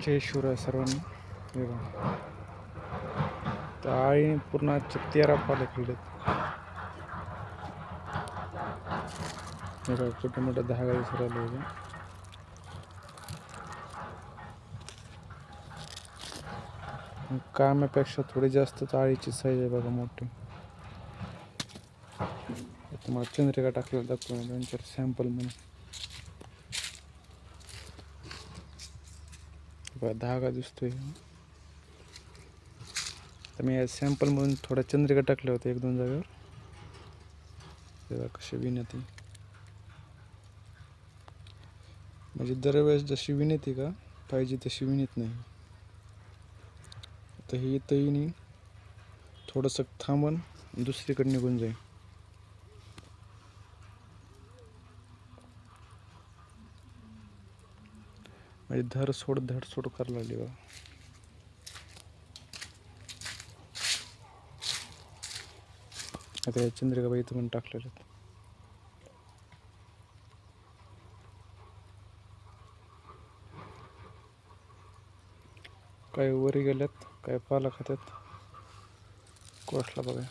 जय शिवराय सर्वांना. हे बघा, तर आळीने पूर्ण आजचे 13 पाले खेळलेत. हे बघा, कुठे मोठं धागा दिसू राहिलं होतं. कामापेक्षा थोडी जास्तच आळीची साईज आहे बघा, मोठी. तुम्हाला चंद्रिका टाकलेलं दाखवून त्यांच्या सॅम्पल म्हणून. बघा, धागा दिसतोय. तर मी या सॅम्पल म्हणून थोडा चंद्रिका टाकल्या होत्या 1-2 जागेवर. तेव्हा कशी विनंती म्हणजे दरवेळेस जशी विनंती का पाहिजे तशी विनत नाही. आता ही इथंही थोडंसं थांबून दुसरीकडे निघून जाईल. म्हणजे धड सोड करायला लागली बघा. आता या चंद्रिकाबाई इथं पण टाकलेलं. काय वरी गेल्यात, काय पाला खात्यात. कोसला बघा.